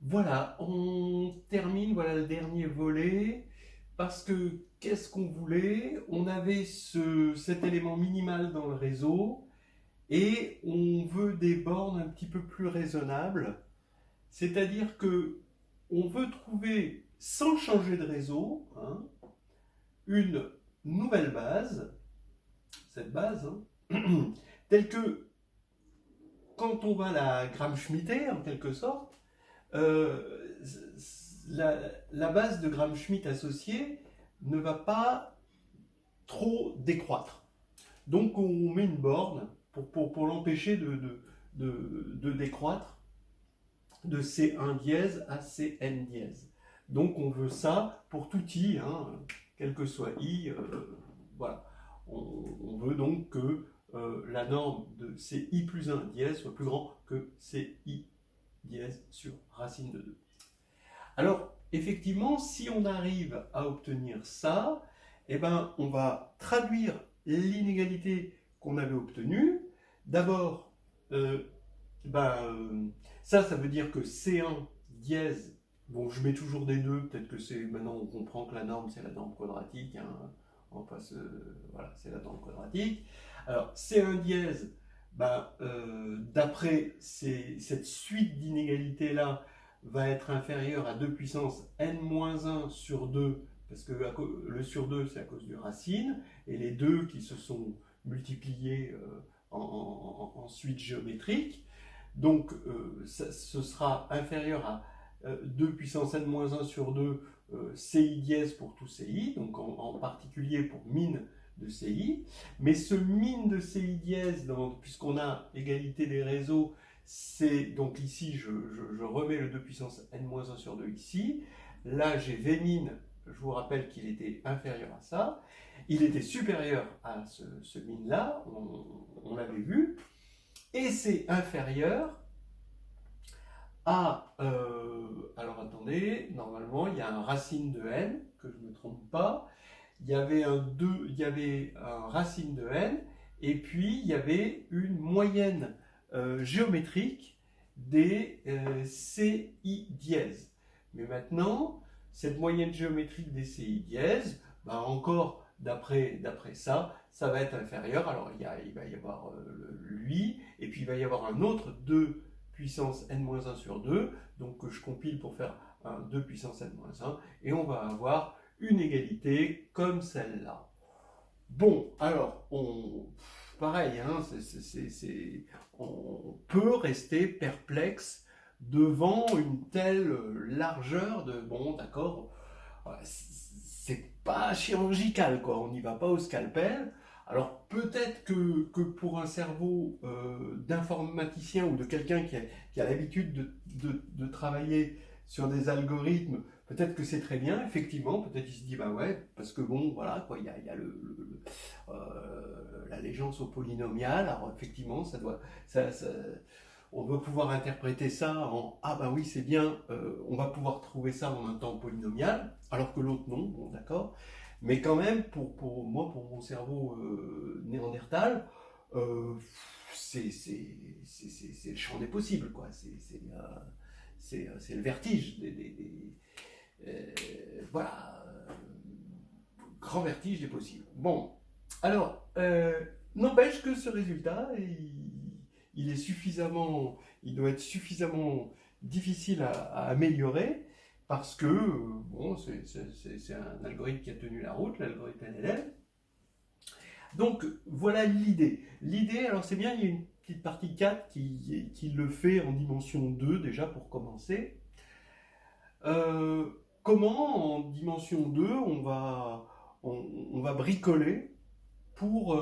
Voilà, on termine, voilà le dernier volet, parce que qu'est-ce qu'on voulait? On avait cet élément minimal dans le réseau et on veut des bornes un petit peu plus raisonnables, c'est-à-dire que on veut trouver, sans changer de réseau, hein, une nouvelle base, cette base, hein, telle que quand on va la Gram-Schmitter en quelque sorte, euh, la base de Gram-Schmitt associée ne va pas trop décroître. Donc on met une borne pour l'empêcher de décroître de C1 dièse à Cn dièse. Donc on veut ça pour tout i, hein, quel que soit i, voilà. On veut donc que la norme de Ci plus 1 dièse soit plus grand que Ci dièse sur racine de 2. Alors, effectivement, si on arrive à obtenir ça, eh ben, on va traduire l'inégalité qu'on avait obtenue. D'abord, euh, ben, ça veut dire que C1 dièse, bon, je mets toujours des 2, peut-être que c'est, maintenant on comprend que la norme, c'est la norme quadratique, hein, on passe, voilà, c'est la norme quadratique. Alors, C1 dièse, ben, d'après cette suite d'inégalités-là, va être inférieur à 2 puissance n-1 sur 2, parce que le sur 2, c'est à cause du racine, et les 2 qui se sont multipliés en suite géométrique. Donc, ce sera inférieur à 2 puissance n-1 sur 2 CI dièse pour tout CI, donc en particulier pour min de CI. Mais ce min de CI dièse, puisqu'on a égalité des réseaux, c'est donc ici, je remets le 2 puissance n-1 sur 2 ici. Là, j'ai V min, je vous rappelle qu'il était inférieur à ça. Il était supérieur à ce min-là, on l'avait vu. Et c'est inférieur à... alors attendez, normalement, il y a un racine de n, que je ne me trompe pas. Il y avait il y avait un racine de n, et puis il y avait une moyenne géométrique des CI dièse. Mais maintenant, cette moyenne géométrique des CI dièse, bah encore d'après ça, ça va être inférieur. Alors il va y avoir lui, et puis il va y avoir un autre 2 puissance n-1 sur 2, donc je compile pour faire un 2 puissance n-1, et on va avoir une égalité comme celle-là. Bon, alors, pareil, hein, on peut rester perplexe devant une telle largeur de... Bon, d'accord, c'est pas chirurgical, quoi, on n'y va pas au scalpel. Alors peut-être que pour un cerveau d'informaticien ou de quelqu'un qui a l'habitude de travailler sur des algorithmes, peut-être que c'est très bien, effectivement, peut-être il se dit, bah ouais, parce que bon, voilà, quoi, il y a l'allégeance au polynomial, alors effectivement, on doit pouvoir interpréter ça en ah bah oui c'est bien, on va pouvoir trouver ça en un temps polynomial, alors que l'autre non, bon d'accord. Mais quand même, pour moi, pour mon cerveau néandertal, euh, c'est le champ des possibles, quoi. C'est le vertige voilà, grand vertige des possibles. Bon, alors, n'empêche que ce résultat, il est suffisamment, il doit être suffisamment difficile à améliorer parce que, bon, c'est un algorithme qui a tenu la route, l'algorithme NLL. Donc, voilà l'idée. L'idée, alors c'est bien, il y a une petite partie 4 qui le fait en dimension 2 déjà pour commencer. Euh, Comment en dimension 2 on va bricoler pour,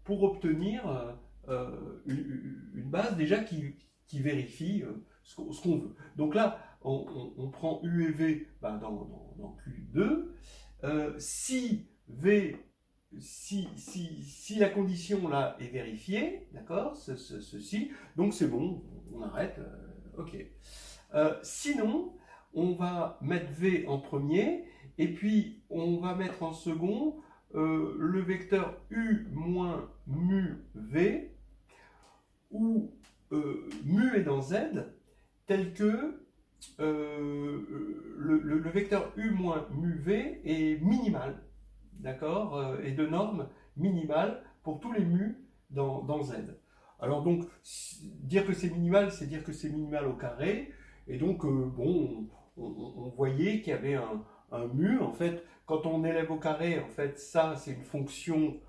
pour obtenir une base déjà qui vérifie ce qu'on veut. Donc là, on prend U et V ben, dans Q2. Si V, si la condition là est vérifiée, d'accord, ceci, donc c'est bon, on arrête, ok. Sinon, on va mettre V en premier, et puis on va mettre en second le vecteur U moins mu V, où mu est dans Z, tel que le vecteur u moins mu v est minimal, d'accord, et de norme minimale pour tous les mu dans Z. Alors donc, dire que c'est minimal, c'est dire que c'est minimal au carré, et donc, bon, on voyait qu'il y avait un mu, en fait, quand on élève au carré, en fait, ça, c'est une fonction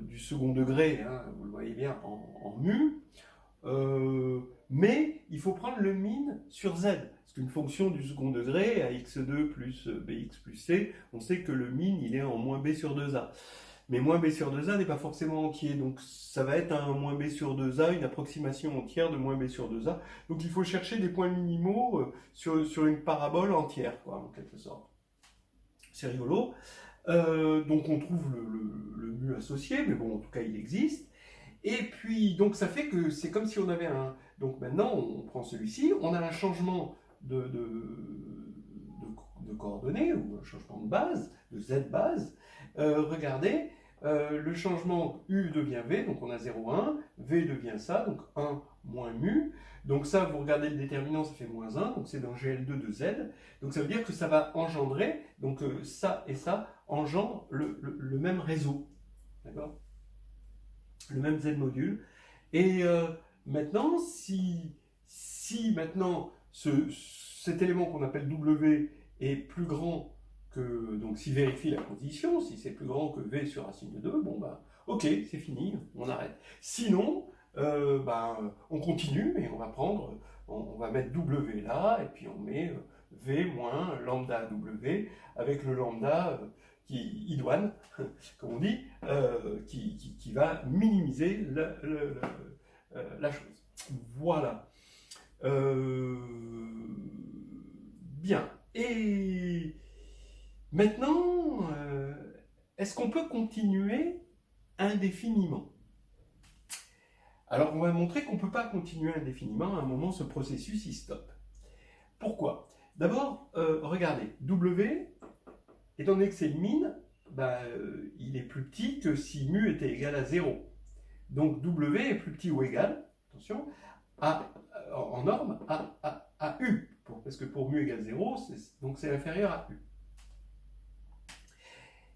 du second degré, hein, vous le voyez bien, en mu, mais il faut prendre le min sur z, parce qu'une fonction du second degré, à x2 plus bx plus c, on sait que le min, il est en moins b sur 2a. Mais moins b sur 2a n'est pas forcément entier, donc ça va être un moins b sur 2a, une approximation entière de moins b sur 2a. Donc il faut chercher des points minimaux sur une parabole entière, quoi, en quelque sorte. C'est rigolo. Donc on trouve le mu associé, mais bon, en tout cas, il existe. Et puis, donc ça fait que c'est comme si on avait un... Donc maintenant, on prend celui-ci, on a un changement de coordonnées, ou un changement de base, de z base. Regardez, le changement u devient v, donc on a 0, 1, v devient ça, donc 1 moins mu. Donc ça, vous regardez le déterminant, ça fait moins 1, donc c'est dans GL2 de z. Donc ça veut dire que ça va engendrer, donc ça et ça engendrent le même réseau. D'accord ? Le même Z module. Et maintenant, si maintenant cet élément qu'on appelle W est plus grand que, donc s'il vérifie la condition, si c'est plus grand que V sur racine de 2, bon bah ok, c'est fini, on arrête. Sinon, on continue et on va prendre, on va mettre W là, et puis on met V moins lambda W avec le lambda qui idoine, comme on dit, qui va minimiser la chose. Voilà. Bien. Et maintenant, est-ce qu'on peut continuer indéfiniment? Alors, on va montrer qu'on ne peut pas continuer indéfiniment. À un moment, ce processus, il stoppe. Pourquoi? D'abord, regardez, W, étant donné que c'est le min, il est plus petit que si mu était égal à 0. Donc W est plus petit ou égal, attention, en norme à U, parce que pour mu égale 0, donc c'est inférieur à U.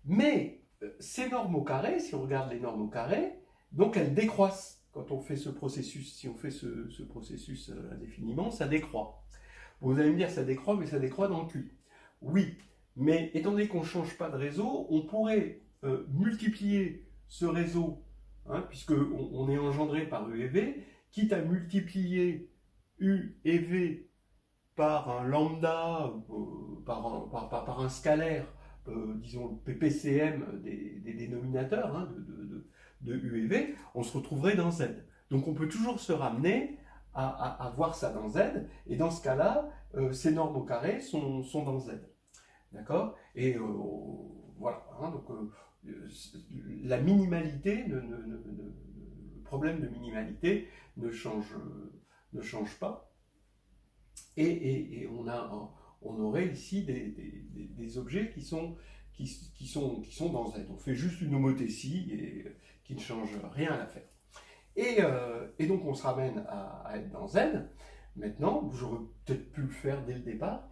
Mais ces normes au carré, si on regarde les normes au carré, donc elles décroissent quand on fait ce processus. Si on fait ce processus indéfiniment, ça décroît. Bon, vous allez me dire, ça décroît, mais ça décroît dans le Q. Oui, mais étant donné qu'on ne change pas de réseau, on pourrait multiplier ce réseau, hein, puisqu'on est engendré par U et V, quitte à multiplier U et V par un lambda, par un scalaire, disons le PPCM des dénominateurs hein, de U et V, on se retrouverait dans Z. Donc on peut toujours se ramener à voir ça dans Z, et dans ce cas-là, ces normes au carré sont dans Z. D'accord? Et voilà. Hein, donc, la minimalité, le problème de minimalité ne change pas. Et on aurait ici des objets qui sont dans Z. On fait juste une homothétie et qui ne change rien à l'affaire. Et donc on se ramène à être dans Z. Maintenant, j'aurais peut-être pu le faire dès le départ.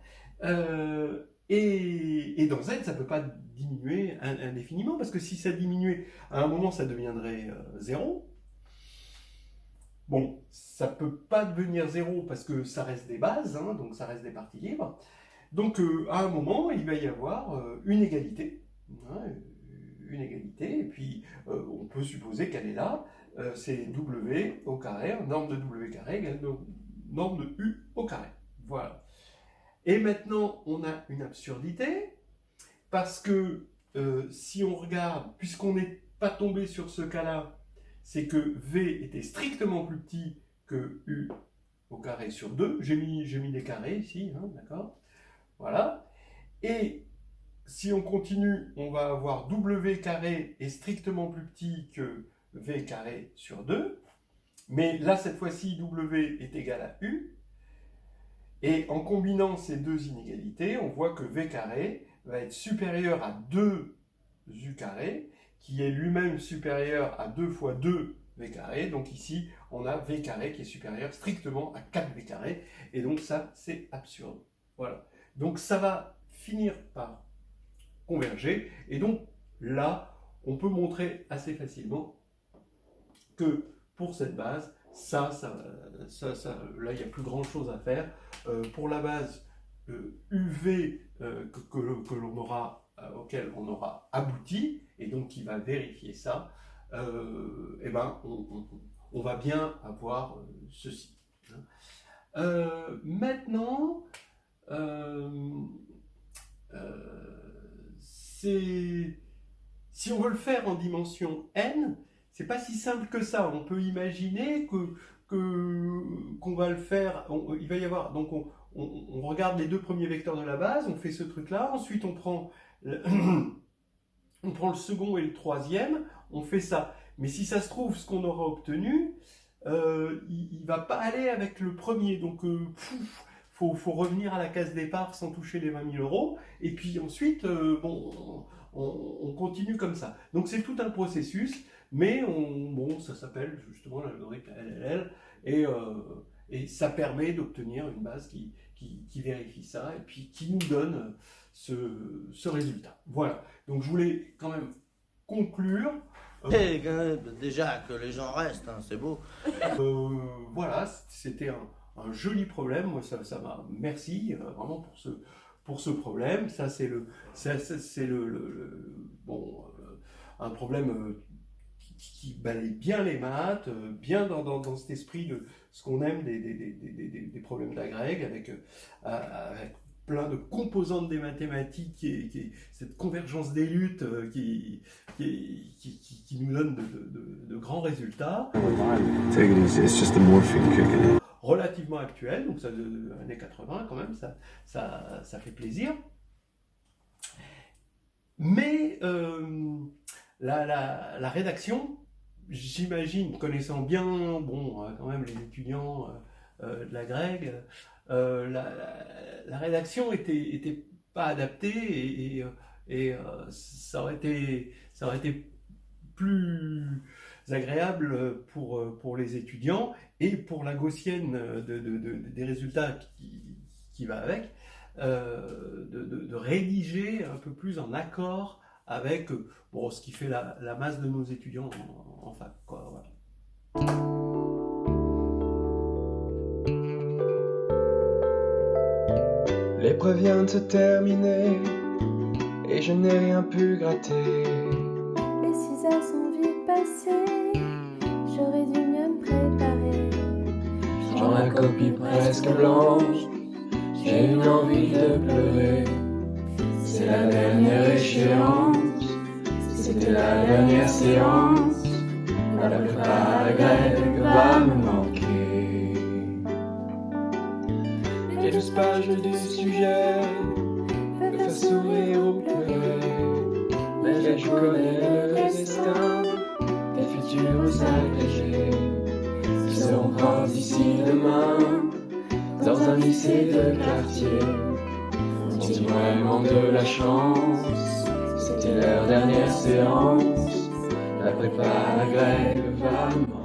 Et dans Z, ça ne peut pas diminuer indéfiniment, parce que si ça diminuait, à un moment, ça deviendrait 0. Bon, ça ne peut pas devenir 0 parce que ça reste des bases, hein, donc ça reste des parties libres. Donc à un moment, il va y avoir une égalité. Hein, une égalité, et puis on peut supposer qu'elle est là. C'est W au carré, norme de W carré égale norme de U au carré. Voilà. Et maintenant, on a une absurdité, parce que si on regarde, puisqu'on n'est pas tombé sur ce cas-là, c'est que V était strictement plus petit que U au carré sur 2. J'ai mis des carrés ici, hein, d'accord? Voilà. Et si on continue, on va avoir W carré est strictement plus petit que V carré sur 2. Mais là, cette fois-ci, W est égal à U. Et en combinant ces deux inégalités, on voit que V carré va être supérieur à 2U carré, qui est lui-même supérieur à 2 fois 2 V carré. Donc ici, on a V carré qui est supérieur strictement à 4V carré, et donc ça, c'est absurde. Voilà. Donc ça va finir par converger, et donc là, on peut montrer assez facilement que pour cette base, là, il n'y a plus grand chose à faire. Pour la base UV auquel on aura abouti, et donc qui va vérifier ça, eh ben, on va bien avoir ceci. Maintenant, si on veut le faire en dimension n, c'est pas si simple que ça. On peut imaginer qu'on va le faire, il va y avoir, donc on regarde les deux premiers vecteurs de la base, on fait ce truc-là, ensuite on prend le second et le troisième, on fait ça. Mais si ça se trouve, ce qu'on aura obtenu, il ne va pas aller avec le premier, donc faut revenir à la case départ sans toucher les 20 000 €, et puis ensuite, on continue comme ça. Donc c'est tout un processus, mais ça s'appelle justement l'algorithme LLL, et ça permet d'obtenir une base qui vérifie ça, et puis qui nous donne ce résultat. Voilà, donc je voulais quand même conclure. Déjà que les gens restent, hein, c'est beau. Voilà, c'était un joli problème. Moi, ça m'a. Merci vraiment pour ce problème. Ça, c'est un problème qui balaye bien les maths, bien dans cet esprit de ce qu'on aime des problèmes d'agrég, avec plein de composantes des mathématiques, cette convergence des luttes qui nous donne de grands résultats. Relativement actuel, donc ça de années 80 quand même, ça fait plaisir. Mais la rédaction, j'imagine, connaissant bien quand même les étudiants de l'agrég, la rédaction était pas adaptée, et ça aurait été plus agréable pour les étudiants, et pour la gaussienne des résultats qui va avec, de rédiger un peu plus en accord avec ce qui fait la masse de nos étudiants en fac, quoi, voilà. L'épreuve vient de se terminer et je n'ai rien pu gratter. Les 6 heures sont vite passées, j'aurais dû mieux me préparer. Dans la copie presque blanche, j'ai une envie de pleurer. C'est la dernière échéance, c'était la dernière séance. La prépa à la grève va me manquer. Les 12 pages du sujet peuvent faire sourire ou pleurer, mais je connais le destin des futurs agrégés qui seront profs d'ici demain dans un lycée de quartier. Ont-ils vraiment de la chance? C'était leur dernière séance. La prépa à la grève va me manquer.